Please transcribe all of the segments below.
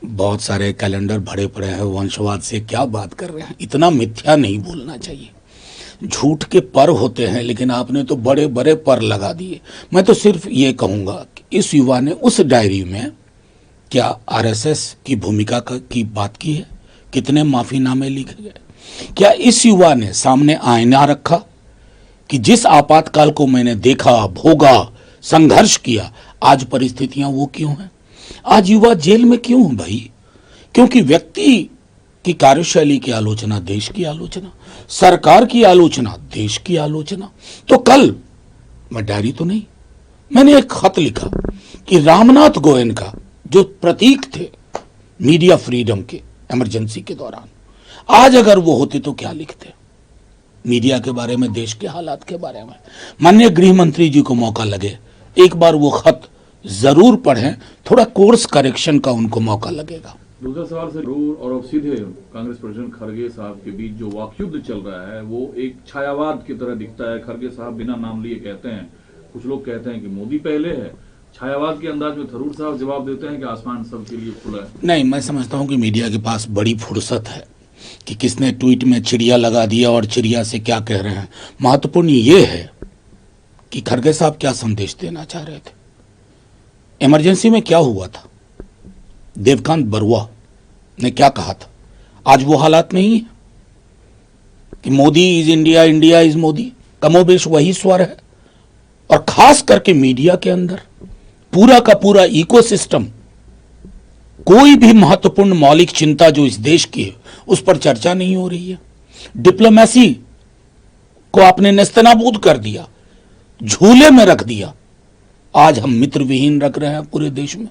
बहुत सारे कैलेंडर भरे पड़े हैं, वंशवाद से क्या बात कर रहे हैं। इतना मिथ्या नहीं बोलना चाहिए। झूठ के पर होते हैं, लेकिन आपने तो बड़े बड़े पर लगा दिए। मैं तो सिर्फ ये कहूंगा कि इस युवा ने उस डायरी में क्या आरएसएस की भूमिका की बात की है? कितने माफीनामे लिखे गए? क्या इस युवा ने सामने आईना रखा कि जिस आपातकाल को मैंने देखा, भोगा, संघर्ष किया, आज परिस्थितियां वो क्यों हैं? आज युवा जेल में क्यों है भाई? क्योंकि व्यक्ति की कार्यशैली की आलोचना देश की आलोचना, सरकार की आलोचना देश की आलोचना। तो कल मैं डायरी तो नहीं, मैंने एक खत लिखा कि रामनाथ गोयन का जो प्रतीक थे मीडिया फ्रीडम के इमरजेंसी के दौरान, आज अगर वो होते तो क्या लिखते? मीडिया के बारे में, देश के हालात के बारे में। माननीय गृह मंत्री जी को मौका लगे, एक बार वो खत जरूर पढ़ें, थोड़ा कोर्स करेक्शन का उनको मौका लगेगा। दूसरा सवाल से जरूर और अब सीधे कांग्रेस प्रेसिडेंट खड़गे साहब के बीच जो वाकयुद्ध चल रहा है वो एक छायावाद की तरह दिखता है। खड़गे साहब बिना नाम लिए कहते हैं, कुछ लोग कहते हैं कि मोदी पहले है। छायावाद के अंदाज में थरूर साहब जवाब देते हैं कि आसमान सबके लिए खुला है। नहीं, मैं समझता हूं कि मीडिया के पास बड़ी फुर्सत है कि किसने ट्वीट में चिड़िया लगा दिया और चिड़िया से क्या कह रहे हैं। महत्वपूर्ण ये है कि खड़गे साहब क्या संदेश देना चाह रहे थे। इमरजेंसी में क्या हुआ था? देवकांत बरुआ ने क्या कहा था? आज वो हालात नहीं है कि Modi is India, India is Modi. कमोबेश वही स्वर है। और खास करके मीडिया के अंदर पूरा का पूरा इकोसिस्टम, कोई भी महत्वपूर्ण मौलिक चिंता जो इस देश की है उस पर चर्चा नहीं हो रही है। डिप्लोमेसी को आपने नेस्तनाबूद कर दिया, झूले में रख दिया। आज हम मित्र विहीन रख रहे हैं पूरे देश में,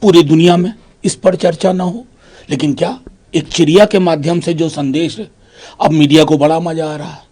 पूरी दुनिया में। इस पर चर्चा ना हो, लेकिन क्या एक चिड़िया के माध्यम से जो संदेश है, अब मीडिया को बड़ा मजा आ रहा है।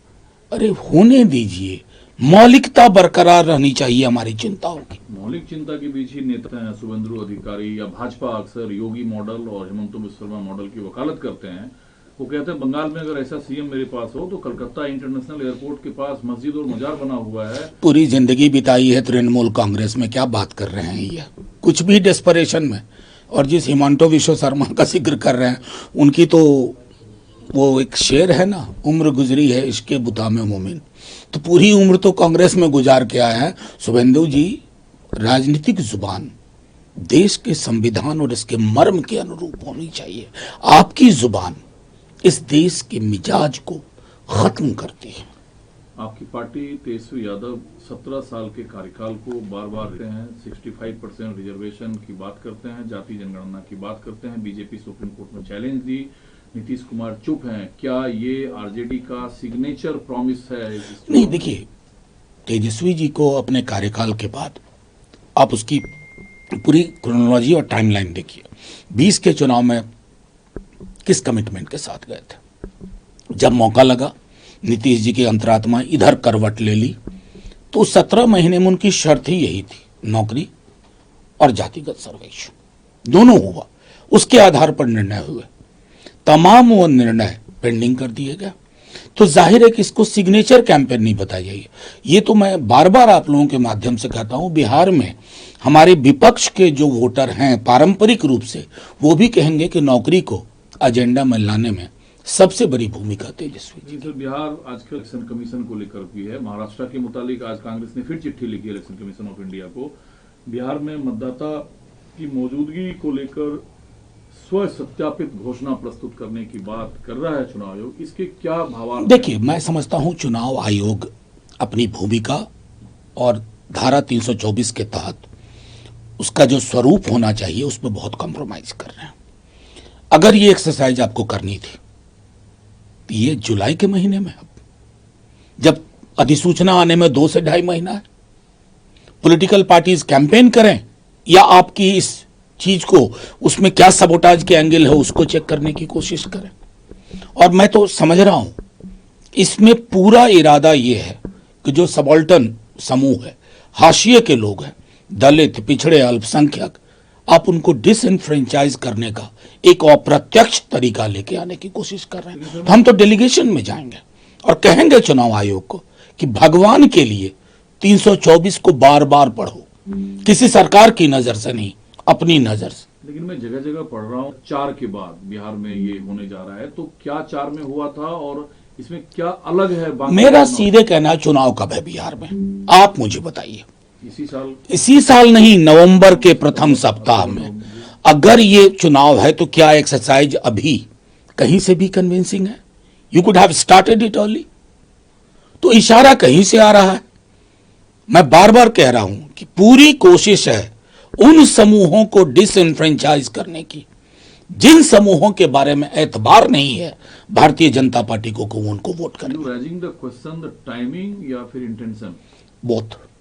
अरे होने दीजिए, मौलिकता बरकरार रहनी चाहिए हमारी चिंताओं की। मौलिक चिंता के बीच ही नेता हैं शुभेंदु अधिकारी या भाजपा अक्सर योगी मॉडल और हेमंत बिस्वा शर्मा मॉडल की वकालत करते हैं। वो कहते हैं बंगाल में अगर ऐसा सीएम मेरे पास हो तो कलकत्ता इंटरनेशनल एयरपोर्ट के पास मस्जिद और मजार बना हुआ है। पूरी जिंदगी बिताई है तृणमूल कांग्रेस में, क्या बात कर रहे हैं ये? कुछ भी डेस्परेशन में। और जिस हेमंत बिस्वा शर्मा का जिक्र कर रहे हैं, उनकी तो वो एक शेर है ना, उम्र गुजरी है इश्के बुता में मोमिन। तो पूरी उम्र तो कांग्रेस में गुजार के आए हैं शुभेंदु जी। राजनीतिक जुबान देश के संविधान और इसके मर्म के अनुरूप होनी चाहिए। आपकी जुबान इस देश के मिजाज को खत्म करती है। आपकी पार्टी तेजस्वी यादव 17 साल के कार्यकाल को बार बार कहते हैं, 65% रिजर्वेशन की बात करते हैं, जाति जनगणना की बात करते हैं। बीजेपी सुप्रीम कोर्ट में चैलेंज दी, नीतीश कुमार चुप हैं। क्या ये आरजेडी का सिग्नेचर प्रॉमिस है? नहीं, देखिए, तेजस्वी जी को अपने कार्यकाल के बाद आप उसकी पूरी क्रोनोलॉजी और टाइमलाइन देखिए। 20 के चुनाव में किस कमिटमेंट के साथ गए थे? जब मौका लगा, नीतीश जी की अंतरात्मा इधर करवट ले ली, तो 17 महीने में उनकी शर्त ही यही थी, नौकरी और जातिगत सर्वेक्षण दोनों हुआ। उसके आधार पर निर्णय हुए, तमाम वो निर्णय पेंडिंग कर दिए गए। तो जाहिर है कि इसको सिग्नेचर कैंपेन नहीं बताया जाइए। ये तो मैं बार बार आप लोगों के माध्यम से कहता हूं, बिहार में हमारे विपक्ष के जो वोटर हैं पारंपरिक रूप से, वो भी कहेंगे कि नौकरी को एजेंडा में लाने में सबसे बड़ी भूमिका तेजस्वी जी। सर, बिहार आजकल इलेक्शन कमीशन को लेकर भी है। महाराष्ट्र के मुताबिक आज कांग्रेस ने फिर चिट्ठी लिखी इलेक्शन कमीशन ऑफ इंडिया को। बिहार में मतदाता की मौजूदगी को लेकर स्व सत्यापित घोषणा प्रस्तुत करने की बात कर रहा है चुनाव आयोग। इसके क्या भावार्थ? देखिए, मैं समझता हूं चुनाव आयोग अपनी भूमिका और धारा 324 के तहत उसका जो स्वरूप होना चाहिए उसमें बहुत कॉम्प्रोमाइज कर रहे हैं। अगर ये एक्सरसाइज आपको करनी थी तो ये जुलाई के महीने में, अब जब अधिसूचना आने में 2 से 2.5 महीना है, पॉलिटिकल पार्टीज कैंपेन करें या आपकी इस चीज को, उसमें क्या सबोटाज के एंगल है उसको चेक करने की कोशिश करें। और मैं तो समझ रहा हूं इसमें पूरा इरादा ये है कि जो सबॉल्टन समूह है, हाशिए के लोग हैं, दलित, पिछड़े, अल्पसंख्यक, आप उनको डिसइनफ्रेंचाइज करने का एक अप्रत्यक्ष तरीका लेके आने की कोशिश कर रहे हैं। तो हम तो डेलीगेशन में जाएंगे और कहेंगे चुनाव आयोग को कि भगवान के लिए 324 को बार बार पढ़ो, किसी सरकार की नजर से नहीं, अपनी नजर से। लेकिन मैं जगह जगह पढ़ रहा हूँ 4 के बाद बिहार में ये होने जा रहा है, तो क्या 4 में हुआ था और इसमें क्या अलग है बाकी मेरा चुनाव? सीधे कहना है, चुनाव कब है बिहार में आप मुझे बताइए। इसी साल नहीं, नवंबर के प्रथम सप्ताह में अगर ये चुनाव है तो क्या एक्सरसाइज अभी कहीं से भी कन्विंसिंग है? You could have started it early. तो इशारा कहीं से आ रहा है। मैं बार बार कह रहा हूं कि पूरी कोशिश है उन समूहों को डिसइनफ्रेंचाइज करने की जिन समूहों के बारे में एतबार नहीं है भारतीय जनता पार्टी को उनको वोट करें। Rising the question the timing या फिर इंटेंशन? बोथ।